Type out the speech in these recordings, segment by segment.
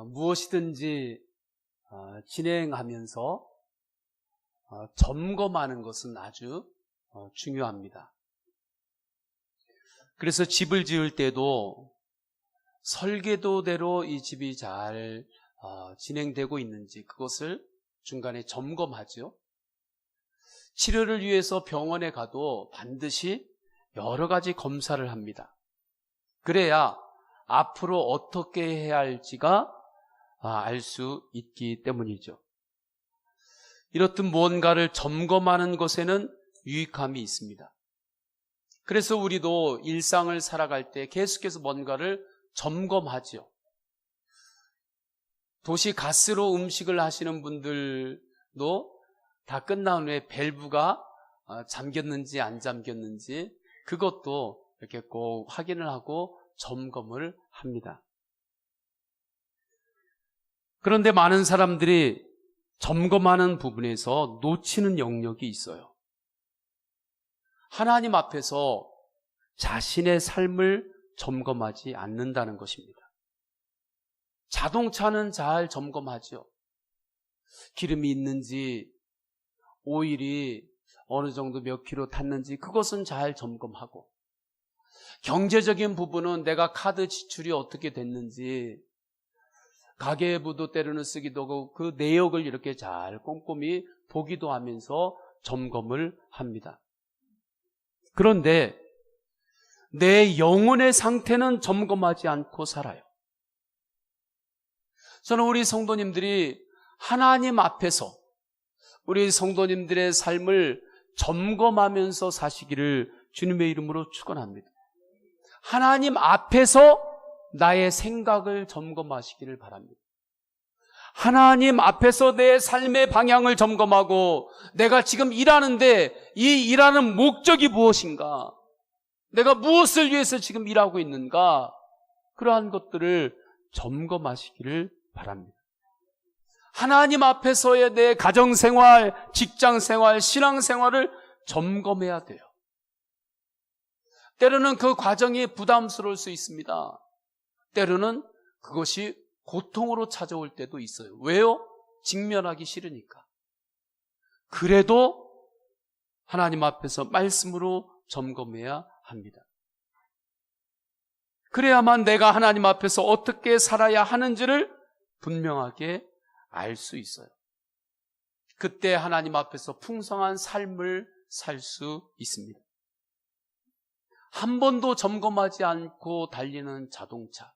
무엇이든지 진행하면서 점검하는 것은 아주 중요합니다. 그래서 집을 지을 때도 설계도대로 이 집이 잘 진행되고 있는지 그것을 중간에 점검하죠. 치료를 위해서 병원에 가도 반드시 여러 가지 검사를 합니다. 그래야 앞으로 어떻게 해야 할지가 알 수 있기 때문이죠. 이렇듯 무언가를 점검하는 것에는 유익함이 있습니다. 그래서 우리도 일상을 살아갈 때 계속해서 뭔가를 점검하죠. 도시 가스로 음식을 하시는 분들도 다 끝난 후에 밸브가 잠겼는지 안 잠겼는지 그것도 이렇게 꼭 확인을 하고 점검을 합니다. 그런데 많은 사람들이 점검하는 부분에서 놓치는 영역이 있어요. 하나님 앞에서 자신의 삶을 점검하지 않는다는 것입니다. 자동차는 잘 점검하죠. 기름이 있는지, 오일이 어느 정도 몇 킬로 탔는지 그것은 잘 점검하고, 경제적인 부분은 내가 카드 지출이 어떻게 됐는지, 가계부도 때로는 쓰기도 하고 그 내역을 이렇게 잘 꼼꼼히 보기도 하면서 점검을 합니다. 그런데 내 영혼의 상태는 점검하지 않고 살아요. 저는 우리 성도님들이 하나님 앞에서 우리 성도님들의 삶을 점검하면서 사시기를 주님의 이름으로 축원합니다. 하나님 앞에서 나의 생각을 점검하시기를 바랍니다. 하나님 앞에서 내 삶의 방향을 점검하고 내가 지금 일하는데 이 일하는 목적이 무엇인가? 내가 무엇을 위해서 지금 일하고 있는가? 그러한 것들을 점검하시기를 바랍니다. 하나님 앞에서의 내 가정생활, 직장생활, 신앙생활을 점검해야 돼요. 때로는 그 과정이 부담스러울 수 있습니다. 때로는 그것이 고통으로 찾아올 때도 있어요. 왜요? 직면하기 싫으니까. 그래도 하나님 앞에서 말씀으로 점검해야 합니다. 그래야만 내가 하나님 앞에서 어떻게 살아야 하는지를 분명하게 알 수 있어요. 그때 하나님 앞에서 풍성한 삶을 살 수 있습니다. 한 번도 점검하지 않고 달리는 자동차,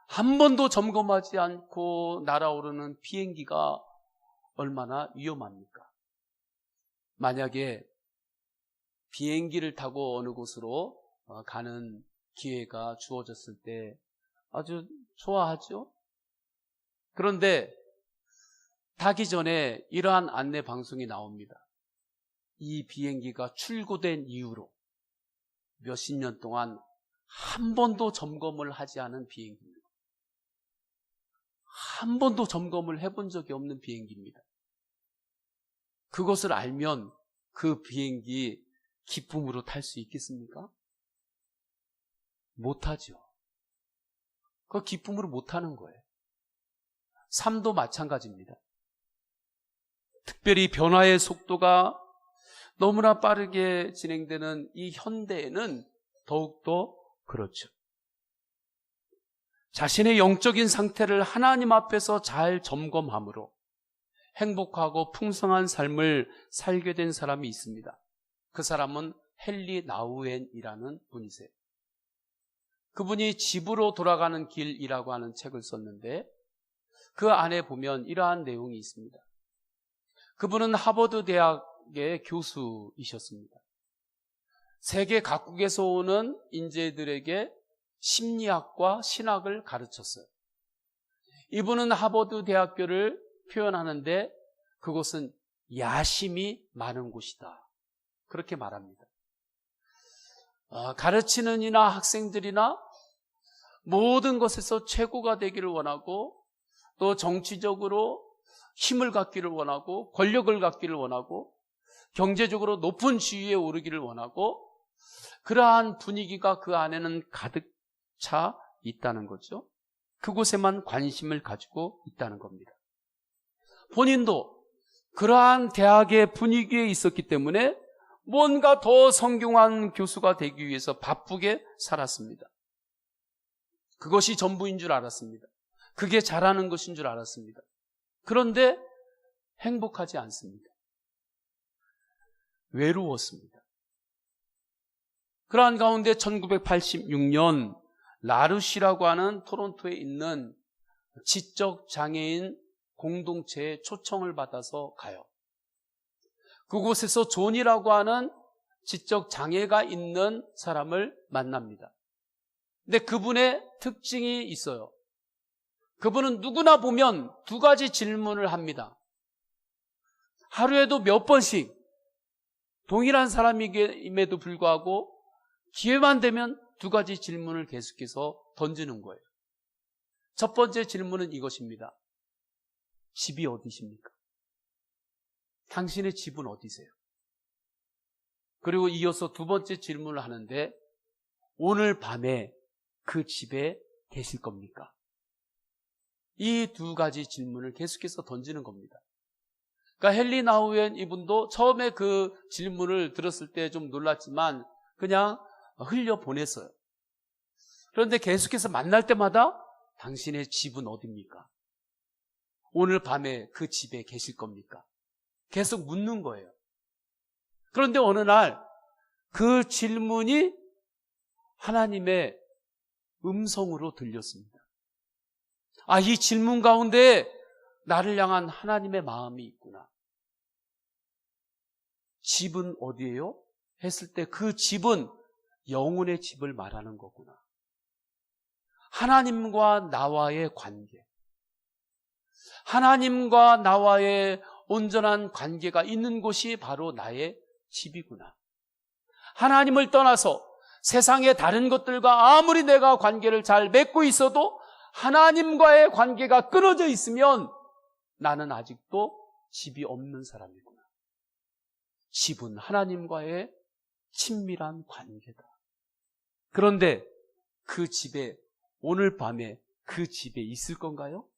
한 번도 점검하지 않고 날아오르는 비행기가 얼마나 위험합니까? 만약에 비행기를 타고 어느 곳으로 가는 기회가 주어졌을 때 아주 좋아하죠? 그런데 타기 전에 이러한 안내 방송이 나옵니다. 이 비행기가 출고된 이후로 몇십 년 동안 한 번도 점검을 하지 않은 비행기입니다. 한 번도 점검을 해본 적이 없는 비행기입니다. 그것을 알면 그 비행기 기쁨으로 탈 수 있겠습니까? 못하죠. 그 기쁨으로 못하는 거예요. 삶도 마찬가지입니다. 특별히 변화의 속도가 너무나 빠르게 진행되는 이 현대에는 더욱더 그렇죠. 자신의 영적인 상태를 하나님 앞에서 잘 점검함으로 행복하고 풍성한 삶을 살게 된 사람이 있습니다. 그 사람은 헨리 나우엔이라는 분이세요. 그분이 집으로 돌아가는 길이라고 하는 책을 썼는데 그 안에 보면 이러한 내용이 있습니다. 그분은 하버드 대학의 교수이셨습니다. 세계 각국에서 오는 인재들에게 심리학과 신학을 가르쳤어요. 이분은 하버드 대학교를 표현하는데 그곳은 야심이 많은 곳이다, 그렇게 말합니다. 가르치는 이나 학생들이나 모든 것에서 최고가 되기를 원하고 또 정치적으로 힘을 갖기를 원하고 권력을 갖기를 원하고 경제적으로 높은 지위에 오르기를 원하고 그러한 분위기가 그 안에는 가득 차 있다는 거죠. 그곳에만 관심을 가지고 있다는 겁니다. 본인도 그러한 대학의 분위기에 있었기 때문에 뭔가 더 성경한 교수가 되기 위해서 바쁘게 살았습니다. 그것이 전부인 줄 알았습니다. 그게 잘하는 것인 줄 알았습니다. 그런데 행복하지 않습니다. 외로웠습니다. 그러한 가운데 1986년 라루시라고 하는 토론토에 있는 지적 장애인 공동체에 초청을 받아서 가요. 그곳에서 존이라고 하는 지적 장애가 있는 사람을 만납니다. 근데 그분의 특징이 있어요. 그분은 누구나 보면 두 가지 질문을 합니다. 하루에도 몇 번씩 동일한 사람임에도 불구하고 기회만 되면 두 가지 질문을 계속해서 던지는 거예요. 첫 번째 질문은 이것입니다. 집이 어디십니까? 당신의 집은 어디세요? 그리고 이어서 두 번째 질문을 하는데 오늘 밤에 그 집에 계실 겁니까? 이 두 가지 질문을 계속해서 던지는 겁니다. 그러니까 헨리 나우엔 이분도 처음에 그 질문을 들었을 때 좀 놀랐지만 그냥 흘려보냈어요. 그런데 계속해서 만날 때마다 당신의 집은 어디입니까? 오늘 밤에 그 집에 계실 겁니까? 계속 묻는 거예요. 그런데 어느 날 그 질문이 하나님의 음성으로 들렸습니다. 아, 이 질문 가운데 나를 향한 하나님의 마음이 있구나. 집은 어디예요? 했을 때 그 집은 영혼의 집을 말하는 거구나. 하나님과 나와의 관계. 하나님과 나와의 온전한 관계가 있는 곳이 바로 나의 집이구나. 하나님을 떠나서 세상의 다른 것들과 아무리 내가 관계를 잘 맺고 있어도 하나님과의 관계가 끊어져 있으면 나는 아직도 집이 없는 사람이구나. 집은 하나님과의 친밀한 관계다. 그런데 그 집에 오늘 밤에 그 집에 있을 건가요?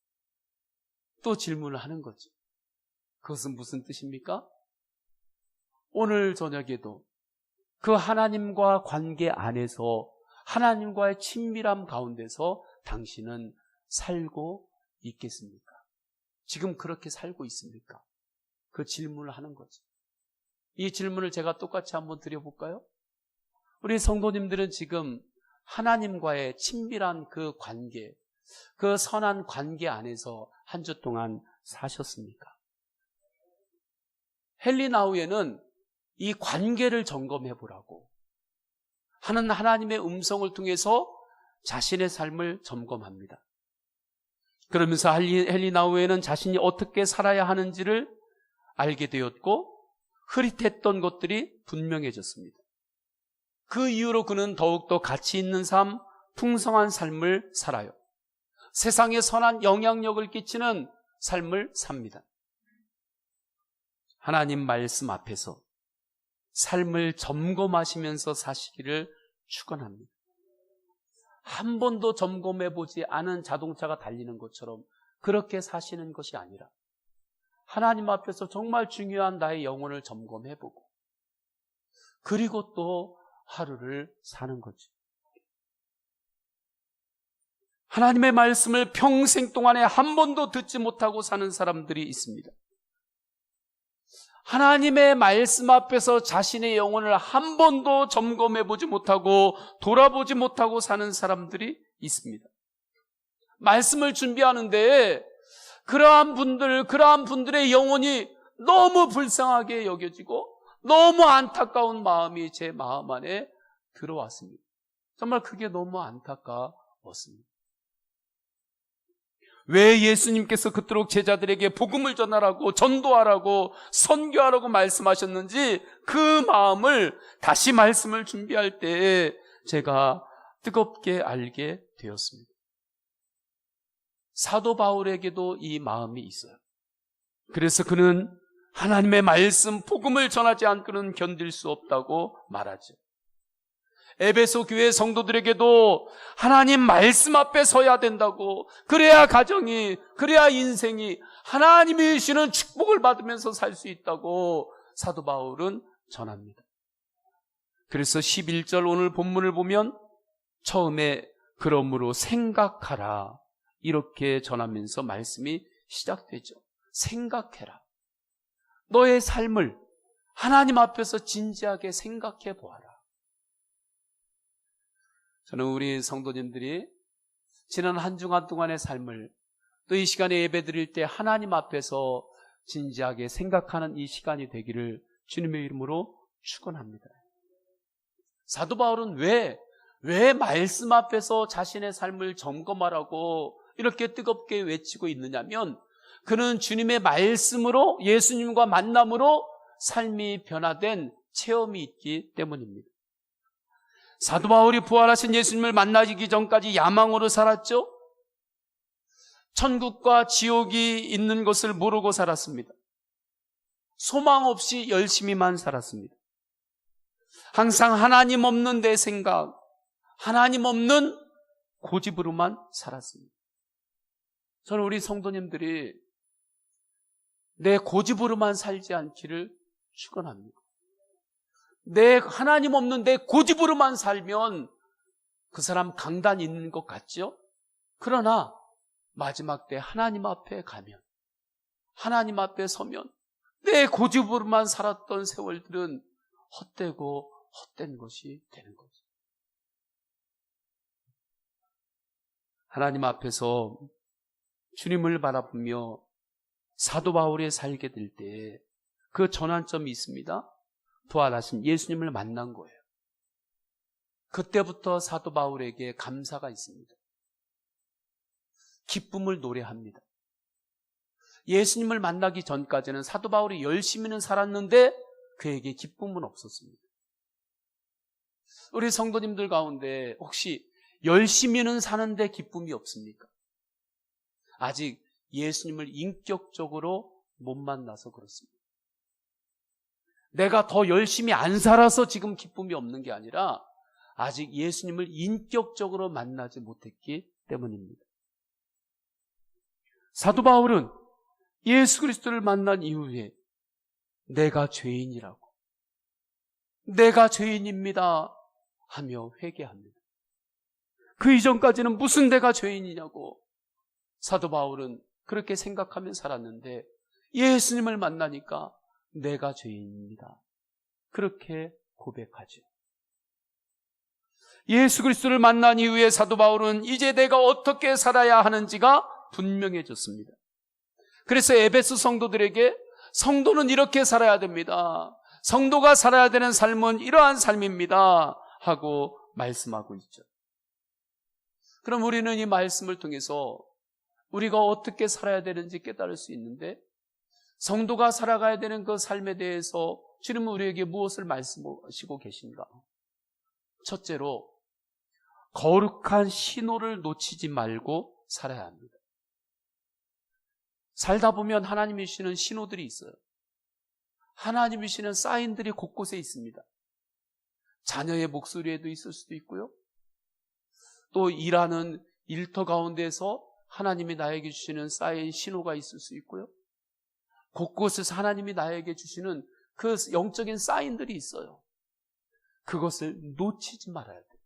또 질문을 하는 거죠. 그것은 무슨 뜻입니까? 오늘 저녁에도 그 하나님과 관계 안에서 하나님과의 친밀함 가운데서 당신은 살고 있겠습니까? 지금 그렇게 살고 있습니까? 그 질문을 하는 거죠. 이 질문을 제가 똑같이 한번 드려볼까요? 우리 성도님들은 지금 하나님과의 친밀한 그 관계, 그 선한 관계 안에서 한 주 동안 사셨습니까? 헨리 나우엔은 이 관계를 점검해 보라고 하는 하나님의 음성을 통해서 자신의 삶을 점검합니다. 그러면서 헨리 나우엔은 자신이 어떻게 살아야 하는지를 알게 되었고 흐릿했던 것들이 분명해졌습니다. 그 이후로 그는 더욱더 가치 있는 삶, 풍성한 삶을 살아요. 세상에 선한 영향력을 끼치는 삶을 삽니다. 하나님 말씀 앞에서 삶을 점검하시면서 사시기를 축원합니다. 한 번도 점검해보지 않은 자동차가 달리는 것처럼 그렇게 사시는 것이 아니라 하나님 앞에서 정말 중요한 나의 영혼을 점검해보고 그리고 또 하루를 사는 거죠. 하나님의 말씀을 평생 동안에 한 번도 듣지 못하고 사는 사람들이 있습니다. 하나님의 말씀 앞에서 자신의 영혼을 한 번도 점검해보지 못하고 돌아보지 못하고 사는 사람들이 있습니다. 말씀을 준비하는데 그러한 분들의 영혼이 너무 불쌍하게 여겨지고 너무 안타까운 마음이 제 마음 안에 들어왔습니다. 정말 그게 너무 안타까웠습니다. 왜 예수님께서 그토록 제자들에게 복음을 전하라고 전도하라고 선교하라고 말씀하셨는지 그 마음을 다시 말씀을 준비할 때 제가 뜨겁게 알게 되었습니다. 사도 바울에게도 이 마음이 있어요. 그래서 그는 하나님의 말씀 복음을 전하지 않고는 견딜 수 없다고 말하죠. 에베소 교회 성도들에게도 하나님 말씀 앞에 서야 된다고, 그래야 가정이, 그래야 인생이 하나님이 주시는 축복을 받으면서 살 수 있다고 사도 바울은 전합니다. 그래서 11절 오늘 본문을 보면 처음에 그러므로 생각하라 이렇게 전하면서 말씀이 시작되죠. 생각해라. 너의 삶을 하나님 앞에서 진지하게 생각해 보아라. 저는 우리 성도님들이 지난 한 주간 동안의 삶을 또 이 시간에 예배드릴 때 하나님 앞에서 진지하게 생각하는 이 시간이 되기를 주님의 이름으로 축원합니다. 사도 바울은 왜 말씀 앞에서 자신의 삶을 점검하라고 이렇게 뜨겁게 외치고 있느냐면, 그는 주님의 말씀으로, 예수님과 만남으로 삶이 변화된 체험이 있기 때문입니다. 사도 바울이 부활하신 예수님을 만나기 전까지 야망으로 살았죠. 천국과 지옥이 있는 것을 모르고 살았습니다. 소망 없이 열심히만 살았습니다. 항상 하나님 없는 내 생각, 하나님 없는 고집으로만 살았습니다. 저는 우리 성도님들이 내 고집으로만 살지 않기를 축원합니다. 내 하나님 없는 내 고집으로만 살면 그 사람 강단 있는 것 같죠? 그러나 마지막 때 하나님 앞에 가면, 하나님 앞에 서면 내 고집으로만 살았던 세월들은 헛되고 헛된 것이 되는 거죠. 하나님 앞에서 주님을 바라보며 사도 바울이 살게 될 때 그 전환점이 있습니다. 부활하신 예수님을 만난 거예요. 그때부터 사도 바울에게 감사가 있습니다. 기쁨을 노래합니다. 예수님을 만나기 전까지는 사도 바울이 열심히는 살았는데 그에게 기쁨은 없었습니다. 우리 성도님들 가운데 혹시 열심히는 사는데 기쁨이 없습니까? 아직 예수님을 인격적으로 못 만나서 그렇습니다. 내가 더 열심히 안 살아서 지금 기쁨이 없는 게 아니라 아직 예수님을 인격적으로 만나지 못했기 때문입니다. 사도 바울은 예수 그리스도를 만난 이후에 내가 죄인이라고, 내가 죄인입니다 하며 회개합니다. 그 이전까지는 무슨 내가 죄인이냐고 사도 바울은 그렇게 생각하며 살았는데 예수님을 만나니까 내가 죄인입니다. 그렇게 고백하죠. 예수 그리스도를 만난 이후에 사도 바울은 이제 내가 어떻게 살아야 하는지가 분명해졌습니다. 그래서 에베소 성도들에게 성도는 이렇게 살아야 됩니다. 성도가 살아야 되는 삶은 이러한 삶입니다 하고 말씀하고 있죠. 그럼 우리는 이 말씀을 통해서 우리가 어떻게 살아야 되는지 깨달을 수 있는데, 성도가 살아가야 되는 그 삶에 대해서 주님은 우리에게 무엇을 말씀하시고 계신가? 첫째로 거룩한 신호를 놓치지 말고 살아야 합니다. 살다 보면 하나님이 주시는 신호들이 있어요. 하나님이 주시는 사인들이 곳곳에 있습니다. 자녀의 목소리에도 있을 수도 있고요. 또 일하는 일터 가운데서 하나님이 나에게 주시는 사인, 신호가 있을 수 있고요. 곳곳에서 하나님이 나에게 주시는 그 영적인 사인들이 있어요. 그것을 놓치지 말아야 돼요.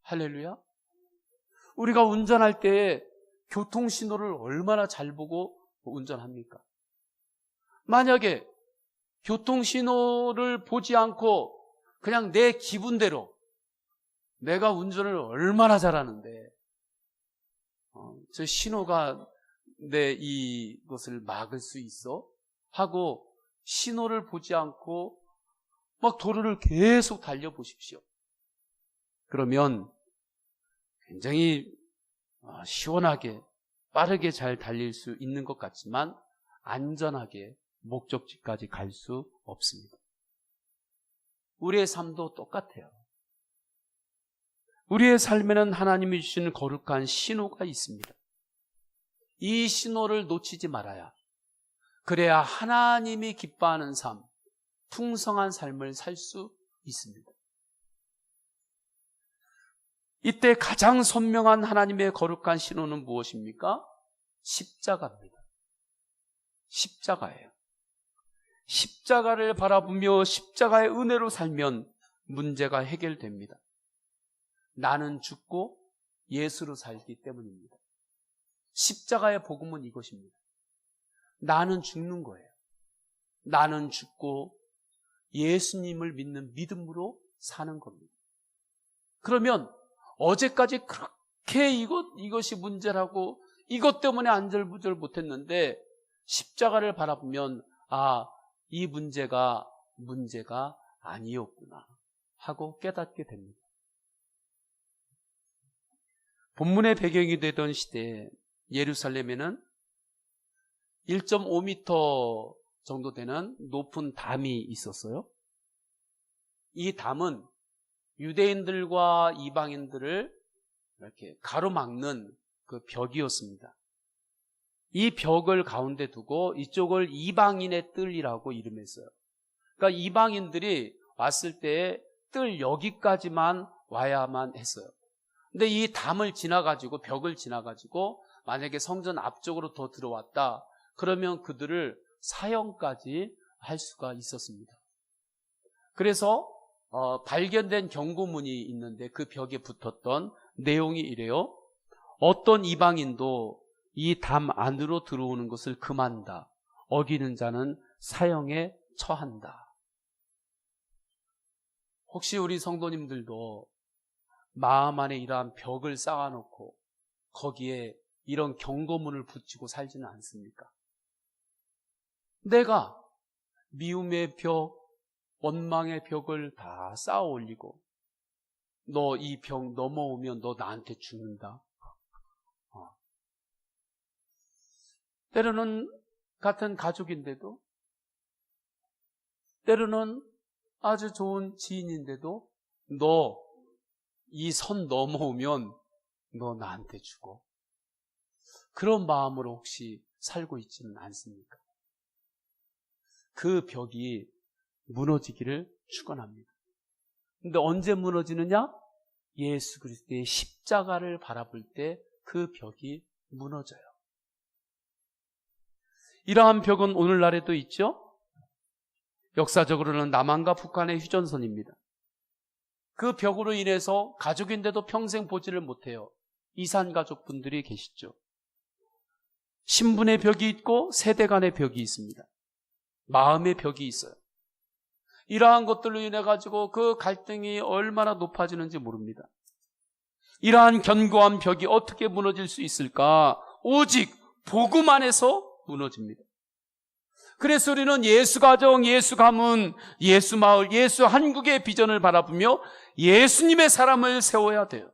할렐루야. 우리가 운전할 때 교통신호를 얼마나 잘 보고 운전합니까? 만약에 교통신호를 보지 않고 그냥 내 기분대로 내가 운전을 얼마나 잘하는데 저 신호가 내 이것을 막을 수 있어? 하고 신호를 보지 않고 막 도로를 계속 달려보십시오. 그러면 굉장히 시원하게 빠르게 잘 달릴 수 있는 것 같지만 안전하게 목적지까지 갈 수 없습니다. 우리의 삶도 똑같아요. 우리의 삶에는 하나님이 주시는 거룩한 신호가 있습니다. 이 신호를 놓치지 말아야, 그래야 하나님이 기뻐하는 삶, 풍성한 삶을 살 수 있습니다. 이때 가장 선명한 하나님의 거룩한 신호는 무엇입니까? 십자가입니다. 십자가예요. 십자가를 바라보며 십자가의 은혜로 살면 문제가 해결됩니다. 나는 죽고 예수로 살기 때문입니다. 십자가의 복음은 이것입니다. 나는 죽는 거예요. 나는 죽고 예수님을 믿는 믿음으로 사는 겁니다. 그러면 어제까지 그렇게 이것이 문제라고 이것 때문에 안절부절 못했는데 십자가를 바라보면 이 문제가 아니었구나 하고 깨닫게 됩니다. 본문의 배경이 되던 시대에 예루살렘에는 1.5m 정도 되는 높은 담이 있었어요. 이 담은 유대인들과 이방인들을 이렇게 가로막는 그 벽이었습니다. 이 벽을 가운데 두고 이쪽을 이방인의 뜰이라고 이름했어요. 그러니까 이방인들이 왔을 때 뜰 여기까지만 와야만 했어요. 근데 이 담을 지나가지고 벽을 지나가지고 만약에 성전 앞쪽으로 더 들어왔다 그러면 그들을 사형까지 할 수가 있었습니다. 그래서 발견된 경고문이 있는데 그 벽에 붙었던 내용이 이래요. 어떤 이방인도 이 담 안으로 들어오는 것을 금한다. 어기는 자는 사형에 처한다. 혹시 우리 성도님들도 마음 안에 이러한 벽을 쌓아놓고 거기에 이런 경고문을 붙이고 살지는 않습니까? 내가 미움의 벽, 원망의 벽을 다 쌓아 올리고 너 이 벽 넘어오면 너 나한테 죽는다. 때로는 같은 가족인데도 때로는 아주 좋은 지인인데도 너 이 선 넘어오면 너 나한테 죽어. 그런 마음으로 혹시 살고 있지는 않습니까? 그 벽이 무너지기를 축원합니다. 근데 언제 무너지느냐? 예수 그리스도의 십자가를 바라볼 때 그 벽이 무너져요. 이러한 벽은 오늘날에도 있죠? 역사적으로는 남한과 북한의 휴전선입니다. 그 벽으로 인해서 가족인데도 평생 보지를 못해요. 이산 가족분들이 계시죠. 신분의 벽이 있고 세대 간의 벽이 있습니다. 마음의 벽이 있어요. 이러한 것들로 인해 가지고 그 갈등이 얼마나 높아지는지 모릅니다. 이러한 견고한 벽이 어떻게 무너질 수 있을까? 오직 복음 안에서 무너집니다. 그래서 우리는 예수 가정, 예수 가문, 예수 마을, 예수 한국의 비전을 바라보며 예수님의 사람을 세워야 돼요.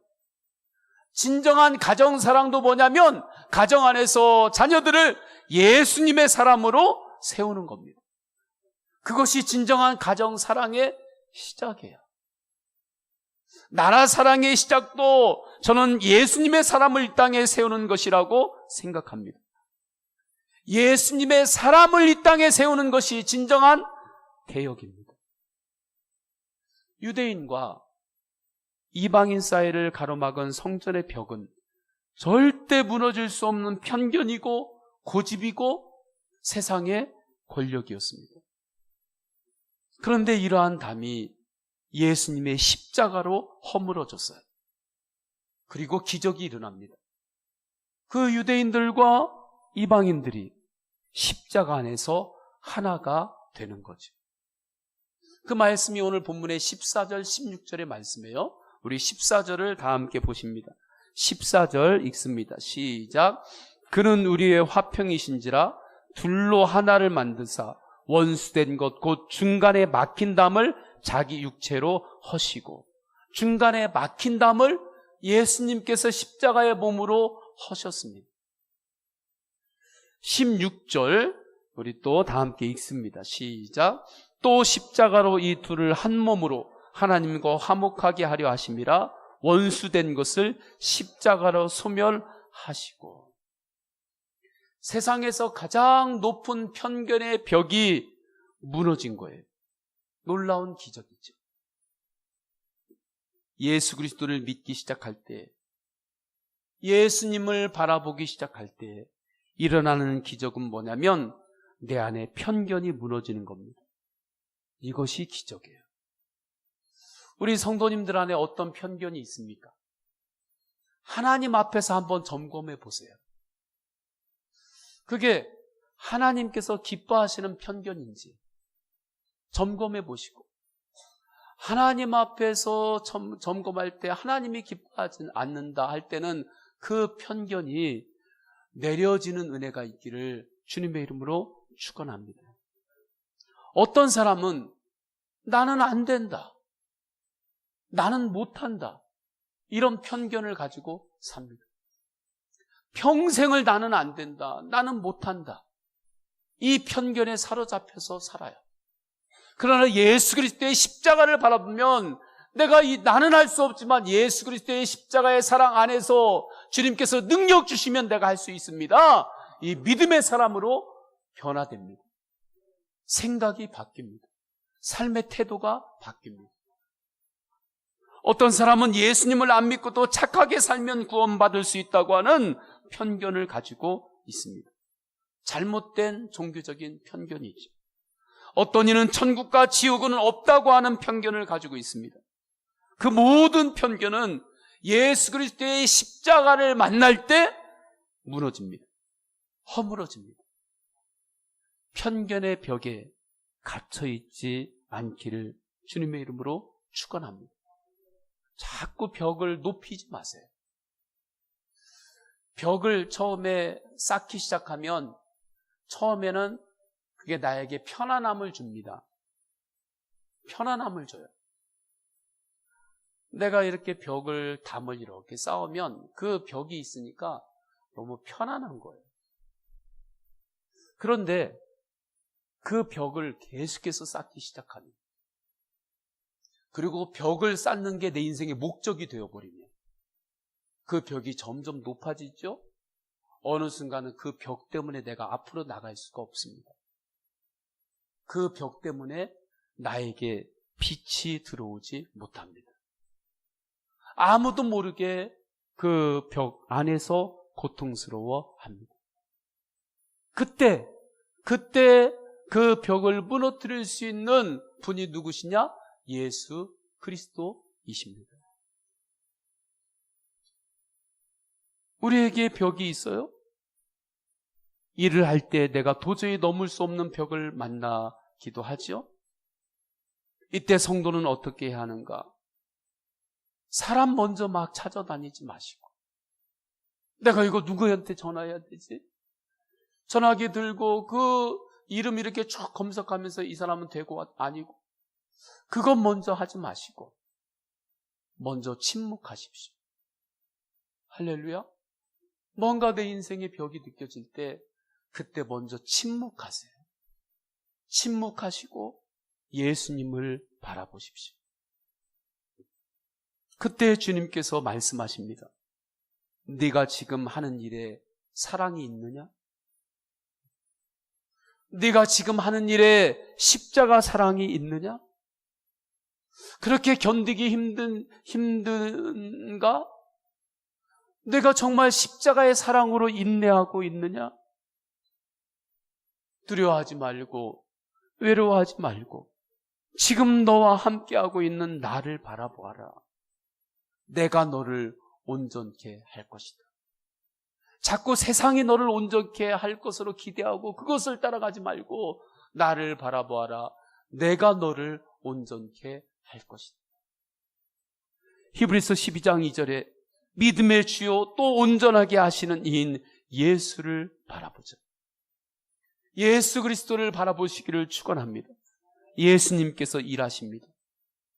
진정한 가정 사랑도 뭐냐면 가정 안에서 자녀들을 예수님의 사람으로 세우는 겁니다. 그것이 진정한 가정 사랑의 시작이에요. 나라 사랑의 시작도 저는 예수님의 사람을 이 땅에 세우는 것이라고 생각합니다. 예수님의 사람을 이 땅에 세우는 것이 진정한 개혁입니다. 유대인과 이방인 사이를 가로막은 성전의 벽은 절대 무너질 수 없는 편견이고 고집이고 세상의 권력이었습니다. 그런데 이러한 담이 예수님의 십자가로 허물어졌어요. 그리고 기적이 일어납니다. 그 유대인들과 이방인들이 십자가 안에서 하나가 되는 거죠. 그 말씀이 오늘 본문의 14절, 16절의 말씀이에요. 우리 14절을 다 함께 보십니다. 14절 읽습니다. 시작. 그는 우리의 화평이신지라 둘로 하나를 만드사 원수된 것 곧 중간에 막힌 담을 자기 육체로 허시고, 중간에 막힌 담을 예수님께서 십자가의 몸으로 허셨습니다. 16절 우리 또 다 함께 읽습니다. 시작. 또 십자가로 이 둘을 한 몸으로 하나님과 화목하게 하려 하심이라 원수된 것을 십자가로 소멸하시고. 세상에서 가장 높은 편견의 벽이 무너진 거예요. 놀라운 기적이죠. 예수 그리스도를 믿기 시작할 때, 예수님을 바라보기 시작할 때 일어나는 기적은 뭐냐면 내 안에 편견이 무너지는 겁니다. 이것이 기적이에요. 우리 성도님들 안에 어떤 편견이 있습니까? 하나님 앞에서 한번 점검해 보세요. 그게 하나님께서 기뻐하시는 편견인지 점검해 보시고, 하나님 앞에서 점검할 때 하나님이 기뻐하지 않는다 할 때는 그 편견이 내려지는 은혜가 있기를 주님의 이름으로 축원합니다. 어떤 사람은 나는 안 된다, 나는 못한다, 이런 편견을 가지고 삽니다. 평생을 나는 안 된다, 나는 못한다, 이 편견에 사로잡혀서 살아요. 그러나 예수 그리스도의 십자가를 바라보면 나는 할 수 없지만 예수 그리스도의 십자가의 사랑 안에서 주님께서 능력 주시면 내가 할 수 있습니다. 이 믿음의 사람으로 변화됩니다. 생각이 바뀝니다. 삶의 태도가 바뀝니다. 어떤 사람은 예수님을 안 믿고도 착하게 살면 구원받을 수 있다고 하는 편견을 가지고 있습니다. 잘못된 종교적인 편견이죠. 어떤 이는 천국과 지옥은 없다고 하는 편견을 가지고 있습니다. 그 모든 편견은 예수 그리스도의 십자가를 만날 때 무너집니다. 허물어집니다. 편견의 벽에 갇혀있지 않기를 주님의 이름으로 축원합니다. 자꾸 벽을 높이지 마세요. 벽을 처음에 쌓기 시작하면 처음에는 그게 나에게 편안함을 줍니다. 편안함을 줘요. 내가 이렇게 벽을 담을 이렇게 쌓으면 그 벽이 있으니까 너무 편안한 거예요. 그런데 그 벽을 계속해서 쌓기 시작하면, 그리고 벽을 쌓는 게 내 인생의 목적이 되어버리면 그 벽이 점점 높아지죠. 어느 순간은 그 벽 때문에 내가 앞으로 나갈 수가 없습니다. 그 벽 때문에 나에게 빛이 들어오지 못합니다. 아무도 모르게 그 벽 안에서 고통스러워합니다. 그때 그 벽을 무너뜨릴 수 있는 분이 누구시냐? 예수 그리스도이십니다. 우리에게 벽이 있어요? 일을 할 때 내가 도저히 넘을 수 없는 벽을 만나기도 하죠. 이때 성도는 어떻게 해야 하는가? 사람 먼저 막 찾아다니지 마시고, 내가 이거 누구한테 전화해야 되지? 전화기 들고 그 이름 이렇게 쭉 검색하면서 이 사람은 되고 아니고, 그것 먼저 하지 마시고 먼저 침묵하십시오. 할렐루야. 뭔가 내 인생의 벽이 느껴질 때 그때 먼저 침묵하세요. 침묵하시고 예수님을 바라보십시오. 그때 주님께서 말씀하십니다. 네가 지금 하는 일에 사랑이 있느냐? 네가 지금 하는 일에 십자가 사랑이 있느냐? 그렇게 견디기 힘든가? 내가 정말 십자가의 사랑으로 인내하고 있느냐? 두려워하지 말고 외로워하지 말고 지금 너와 함께하고 있는 나를 바라보아라. 내가 너를 온전케 할 것이다. 자꾸 세상이 너를 온전케 할 것으로 기대하고 그것을 따라가지 말고 나를 바라보아라. 내가 너를 온전케 할 것이다. 히브리서 12장 2절에 믿음의 주요 또 온전하게 하시는 이인 예수를 바라보자. 예수 그리스도를 바라보시기를 축원합니다. 예수님께서 일하십니다.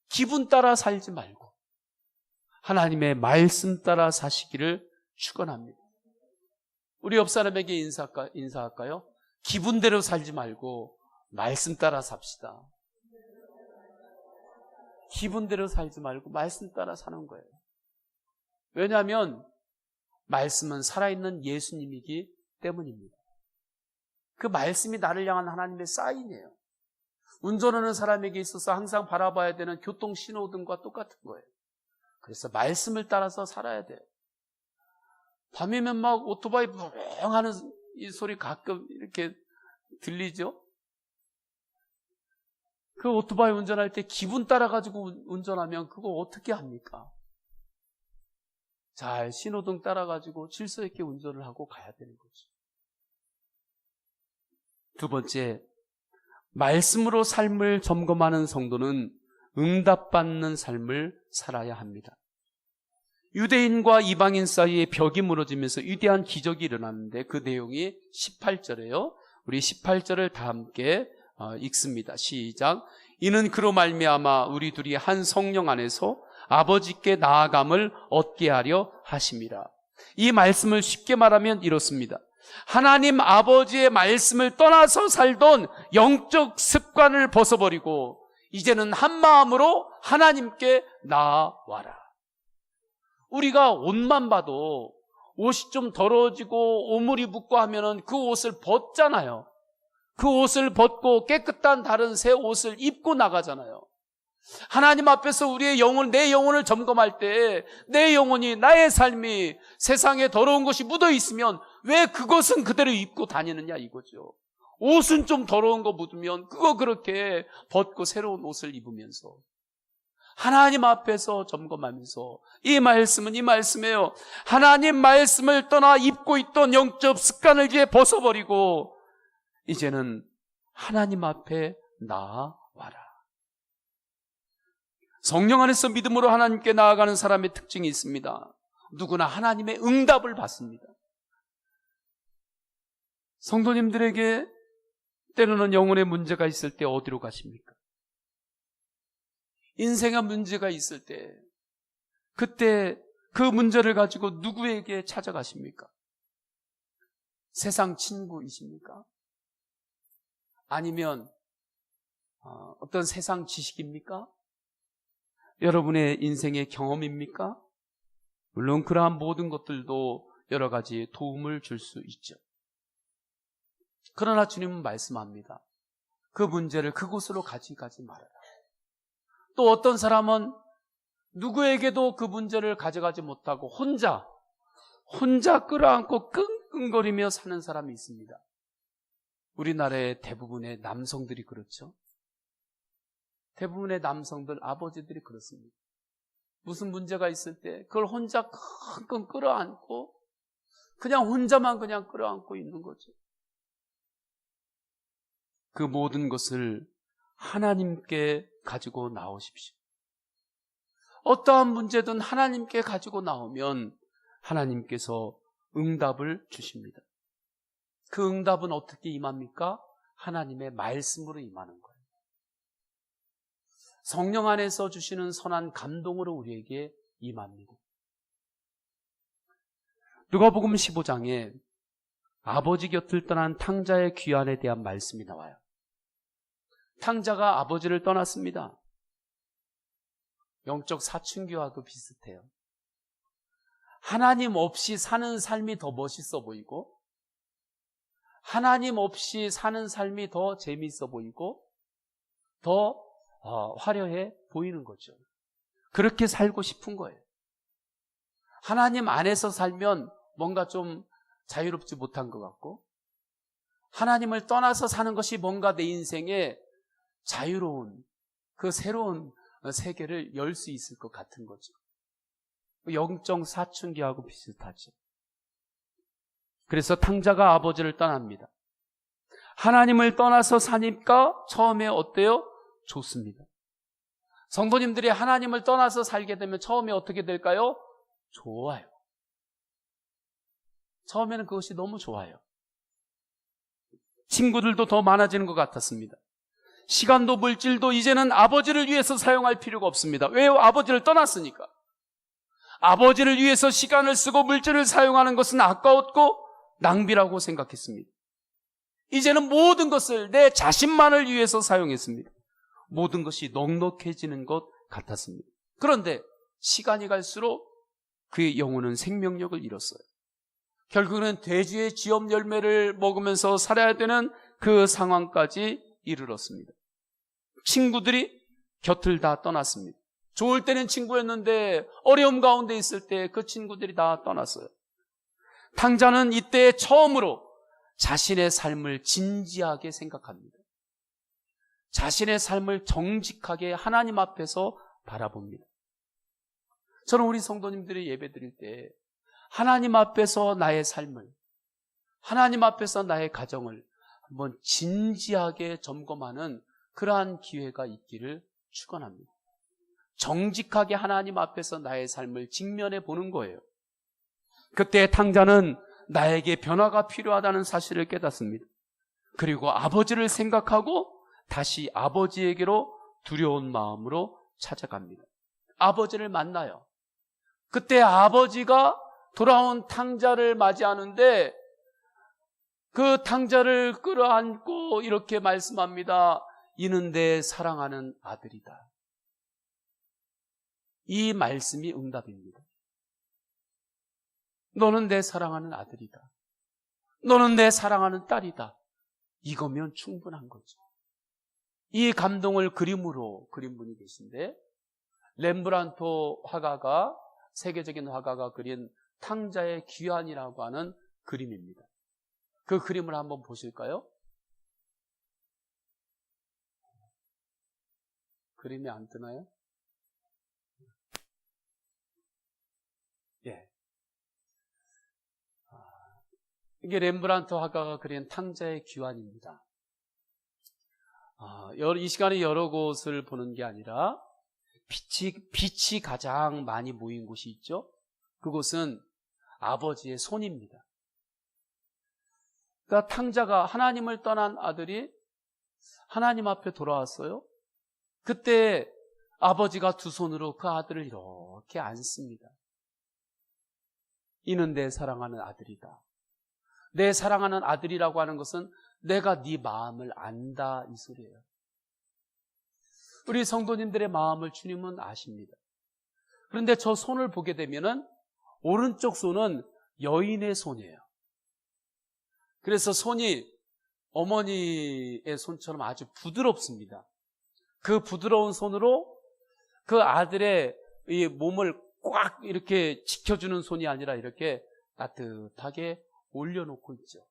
기분 따라 살지 말고 하나님의 말씀 따라 사시기를 축원합니다. 우리 옆 사람에게 인사할까요? 기분대로 살지 말고 말씀 따라 삽시다. 기분대로 살지 말고 말씀 따라 사는 거예요. 왜냐하면 말씀은 살아있는 예수님이기 때문입니다. 그 말씀이 나를 향한 하나님의 사인이에요. 운전하는 사람에게 있어서 항상 바라봐야 되는 교통 신호등과 똑같은 거예요. 그래서 말씀을 따라서 살아야 돼요. 밤이면 막 오토바이 붕 하는 이 소리 가끔 이렇게 들리죠? 그 오토바이 운전할 때 기분 따라가지고 운전하면 그거 어떻게 합니까? 잘 신호등 따라가지고 질서 있게 운전을 하고 가야 되는 거죠. 두 번째, 말씀으로 삶을 점검하는 성도는 응답받는 삶을 살아야 합니다. 유대인과 이방인 사이에 벽이 무너지면서 위대한 기적이 일어났는데 그 내용이 18절이에요. 우리 18절을 다 함께 읽습니다. 시작. 이는 그로 말미암아 우리 둘이 한 성령 안에서 아버지께 나아감을 얻게 하려 하심이라. 이 말씀을 쉽게 말하면 이렇습니다. 하나님 아버지의 말씀을 떠나서 살던 영적 습관을 벗어버리고 이제는 한 마음으로 하나님께 나아와라. 우리가 옷만 봐도 옷이 좀 더러워지고 오물이 묻고 하면은 그 옷을 벗잖아요. 그 옷을 벗고 깨끗한 다른 새 옷을 입고 나가잖아요. 하나님 앞에서 우리의 영혼, 내 영혼을 점검할 때 내 영혼이, 나의 삶이 세상에 더러운 것이 묻어 있으면 왜 그것은 그대로 입고 다니느냐 이거죠. 옷은 좀 더러운 거 묻으면 그거 그렇게 벗고 새로운 옷을 입으면서 하나님 앞에서 점검하면서 이 말씀은 이 말씀이에요. 하나님 말씀을 떠나 입고 있던 영적 습관을 이제 벗어버리고 이제는 하나님 앞에 나아와라. 성령 안에서 믿음으로 하나님께 나아가는 사람의 특징이 있습니다. 누구나 하나님의 응답을 받습니다. 성도님들에게 때로는 영혼의 문제가 있을 때 어디로 가십니까? 인생의 문제가 있을 때 그때 그 문제를 가지고 누구에게 찾아가십니까? 세상 친구이십니까? 아니면 어떤 세상 지식입니까? 여러분의 인생의 경험입니까? 물론 그러한 모든 것들도 여러 가지 도움을 줄 수 있죠. 그러나 주님은 말씀합니다. 그 문제를 그곳으로 가져가지 말아라. 또 어떤 사람은 누구에게도 그 문제를 가져가지 못하고 혼자 끌어안고 끙끙거리며 사는 사람이 있습니다. 우리나라의 대부분의 남성들이 그렇죠. 대부분의 남성들, 아버지들이 그렇습니다. 무슨 문제가 있을 때 그걸 혼자 끙끙 끌어안고 그냥 혼자만 그냥 끌어안고 있는 거죠. 그 모든 것을 하나님께 가지고 나오십시오. 어떠한 문제든 하나님께 가지고 나오면 하나님께서 응답을 주십니다. 그 응답은 어떻게 임합니까? 하나님의 말씀으로 임하는 거예요. 성령 안에서 주시는 선한 감동으로 우리에게 임합니다. 누가복음 15장에 아버지 곁을 떠난 탕자의 귀환에 대한 말씀이 나와요. 탕자가 아버지를 떠났습니다. 영적 사춘기와도 비슷해요. 하나님 없이 사는 삶이 더 멋있어 보이고 하나님 없이 사는 삶이 더 재미있어 보이고 더 화려해 보이는 거죠. 그렇게 살고 싶은 거예요. 하나님 안에서 살면 뭔가 좀 자유롭지 못한 것 같고 하나님을 떠나서 사는 것이 뭔가 내 인생에 자유로운 그 새로운 세계를 열 수 있을 것 같은 거죠. 영적 사춘기하고 비슷하죠. 그래서 탕자가 아버지를 떠납니다. 하나님을 떠나서 사니까 처음에 어때요? 좋습니다. 성도님들이 하나님을 떠나서 살게 되면 처음에 어떻게 될까요? 좋아요. 처음에는 그것이 너무 좋아요. 친구들도 더 많아지는 것 같았습니다. 시간도 물질도 이제는 아버지를 위해서 사용할 필요가 없습니다. 왜요? 아버지를 떠났으니까. 아버지를 위해서 시간을 쓰고 물질을 사용하는 것은 아까웠고 낭비라고 생각했습니다. 이제는 모든 것을 내 자신만을 위해서 사용했습니다. 모든 것이 넉넉해지는 것 같았습니다. 그런데 시간이 갈수록 그의 영혼은 생명력을 잃었어요. 결국은 돼지의 쥐업 열매를 먹으면서 살아야 되는 그 상황까지 이르렀습니다. 친구들이 곁을 다 떠났습니다. 좋을 때는 친구였는데 어려움 가운데 있을 때 그 친구들이 다 떠났어요. 탕자는 이때 처음으로 자신의 삶을 진지하게 생각합니다. 자신의 삶을 정직하게 하나님 앞에서 바라봅니다. 저는 우리 성도님들이 예배 드릴 때 하나님 앞에서 나의 삶을, 하나님 앞에서 나의 가정을 한번 진지하게 점검하는 그러한 기회가 있기를 축원합니다. 정직하게 하나님 앞에서 나의 삶을 직면해 보는 거예요. 그때 탕자는 나에게 변화가 필요하다는 사실을 깨닫습니다. 그리고 아버지를 생각하고 다시 아버지에게로 두려운 마음으로 찾아갑니다. 아버지를 만나요. 그때 아버지가 돌아온 탕자를 맞이하는데 그 탕자를 끌어안고 이렇게 말씀합니다. 이는 내 사랑하는 아들이다. 이 말씀이 응답입니다. 너는 내 사랑하는 아들이다. 너는 내 사랑하는 딸이다. 이거면 충분한 거죠. 이 감동을 그림으로 그린 분이 계신데, 렘브란트 화가가, 세계적인 화가가 그린 탕자의 귀환이라고 하는 그림입니다. 그 그림을 한번 보실까요? 그림이 안 뜨나요? 예. 이게 렘브란트 화가가 그린 탕자의 귀환입니다. 이 시간에 여러 곳을 보는 게 아니라 빛이 가장 많이 모인 곳이 있죠. 그곳은 아버지의 손입니다. 그러니까 탕자가, 하나님을 떠난 아들이 하나님 앞에 돌아왔어요. 그때 아버지가 두 손으로 그 아들을 이렇게 안습니다. 이는 내 사랑하는 아들이다. 내 사랑하는 아들이라고 하는 것은 내가 네 마음을 안다, 이 소리예요. 우리 성도님들의 마음을 주님은 아십니다. 그런데 저 손을 보게 되면은 오른쪽 손은 여인의 손이에요. 그래서 손이 어머니의 손처럼 아주 부드럽습니다. 그 부드러운 손으로 그 아들의 이 몸을 꽉 이렇게 지켜주는 손이 아니라 이렇게 따뜻하게 올려놓고 있죠.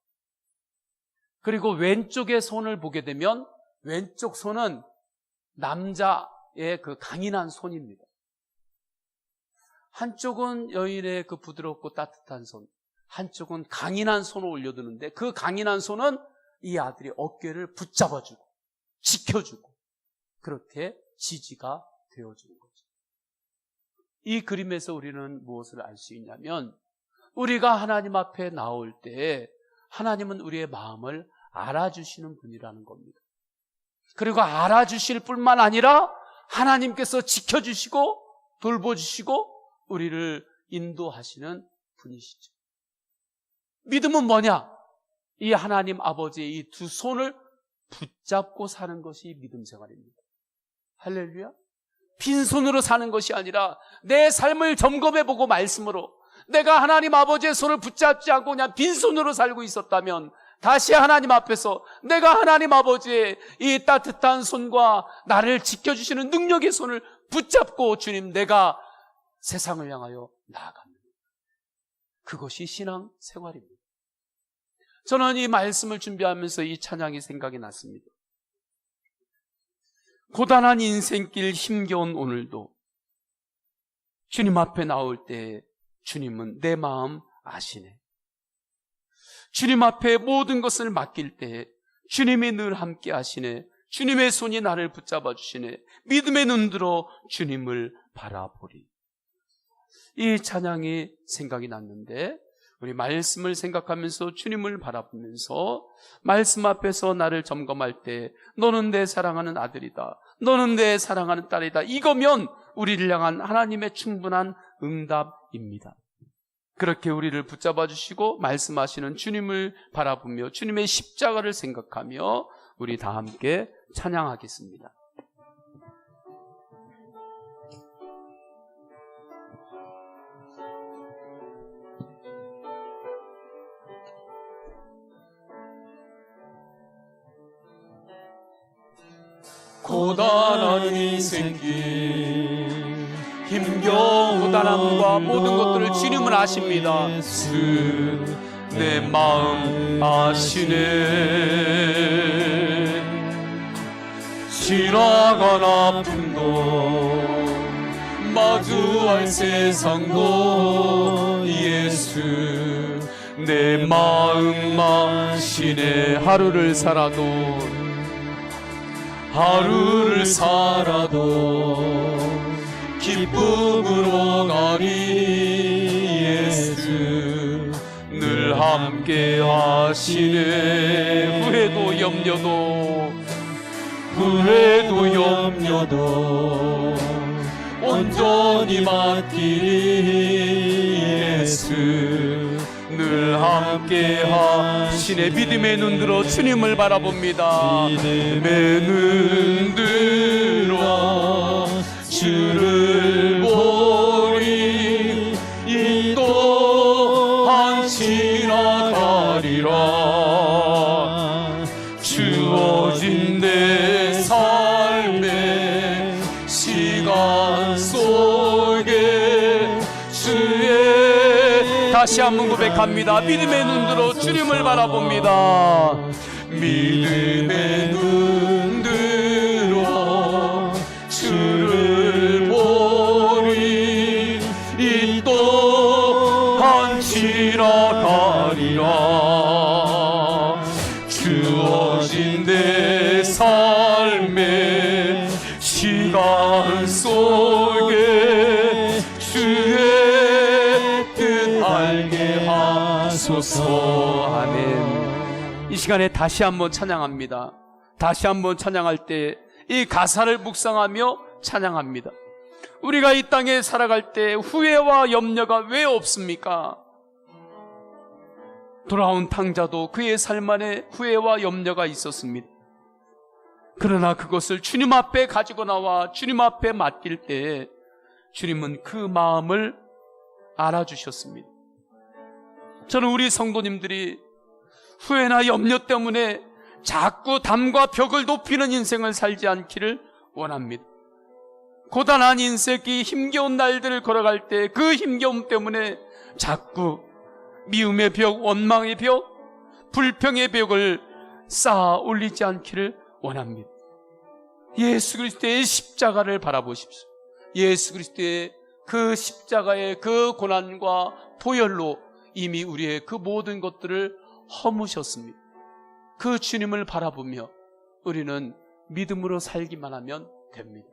그리고 왼쪽의 손을 보게 되면 왼쪽 손은 남자의 그 강인한 손입니다. 한쪽은 여인의 그 부드럽고 따뜻한 손, 한쪽은 강인한 손을 올려두는데 그 강인한 손은 이 아들이 어깨를 붙잡아주고 지켜주고 그렇게 지지가 되어주는 거죠. 이 그림에서 우리는 무엇을 알 수 있냐면, 우리가 하나님 앞에 나올 때 하나님은 우리의 마음을 알아주시는 분이라는 겁니다. 그리고 알아주실 뿐만 아니라 하나님께서 지켜주시고 돌보주시고 우리를 인도하시는 분이시죠. 믿음은 뭐냐? 이 하나님 아버지의 이 두 손을 붙잡고 사는 것이 믿음 생활입니다. 할렐루야. 빈손으로 사는 것이 아니라 내 삶을 점검해보고 말씀으로, 내가 하나님 아버지의 손을 붙잡지 않고 그냥 빈손으로 살고 있었다면 다시 하나님 앞에서 내가 하나님 아버지의 이 따뜻한 손과 나를 지켜주시는 능력의 손을 붙잡고, 주님, 내가 세상을 향하여 나아갑니다. 그것이 신앙 생활입니다. 저는 이 말씀을 준비하면서 이 찬양이 생각이 났습니다. 고단한 인생길 힘겨운 오늘도 주님 앞에 나올 때 주님은 내 마음 아시네. 주님 앞에 모든 것을 맡길 때 주님이 늘 함께 하시네. 주님의 손이 나를 붙잡아 주시네. 믿음의 눈 들어 주님을 바라보리. 이 찬양이 생각이 났는데, 우리 말씀을 생각하면서 주님을 바라보면서 말씀 앞에서 나를 점검할 때 너는 내 사랑하는 아들이다, 너는 내 사랑하는 딸이다, 이거면 우리를 향한 하나님의 충분한 응답입니다. 그렇게 우리를 붙잡아 주시고 말씀하시는 주님을 바라보며 주님의 십자가를 생각하며 우리 다 함께 찬양하겠습니다. 고단한 인생길 힘겨운 고단함과 모든 것들을 주님은 아십니다. 내 마음 아시네. 지나간 아픔도 마주할 세상도 예수 내 마음 아시네. 하루를 살아도 기쁨으로 가리. 예수 늘 함께 하시네. 후회도 염려도 온전히 맡기리. 예수 늘 함께 하시네. 믿음의 눈 들어 주님을 바라봅니다. 믿음의 눈 들어 주를 보리. 이 또한 지나가리라. 주어진 내 삶의 시간 속에 주의. 다시 한번 고백합니다. 믿음의 눈 들어 주님을 바라봅니다. 믿음의 눈 들어 주를 보리. 이 또한 지나가리라. 주어진 내 삶의 시간 속에 주의 뜻 알게 하소서. 아멘. 이 시간에 다시 한번 찬양합니다. 다시 한번 찬양할 때 이 가사를 묵상하며 찬양합니다. 우리가 이 땅에 살아갈 때 후회와 염려가 왜 없습니까? 돌아온 탕자도 그의 삶 안에 후회와 염려가 있었습니다. 그러나 그것을 주님 앞에 가지고 나와 주님 앞에 맡길 때 주님은 그 마음을 알아주셨습니다. 저는 우리 성도님들이 후회나 염려 때문에 자꾸 담과 벽을 높이는 인생을 살지 않기를 원합니다. 고단한 인생이 힘겨운 날들을 걸어갈 때 그 힘겨움 때문에 자꾸 미움의 벽, 원망의 벽, 불평의 벽을 쌓아 올리지 않기를 원합니다. 예수 그리스도의 십자가를 바라보십시오. 예수 그리스도의 그 십자가의 그 고난과 보혈로 이미 우리의 그 모든 것들을 허무셨습니다. 그 주님을 바라보며 우리는 믿음으로 살기만 하면 됩니다.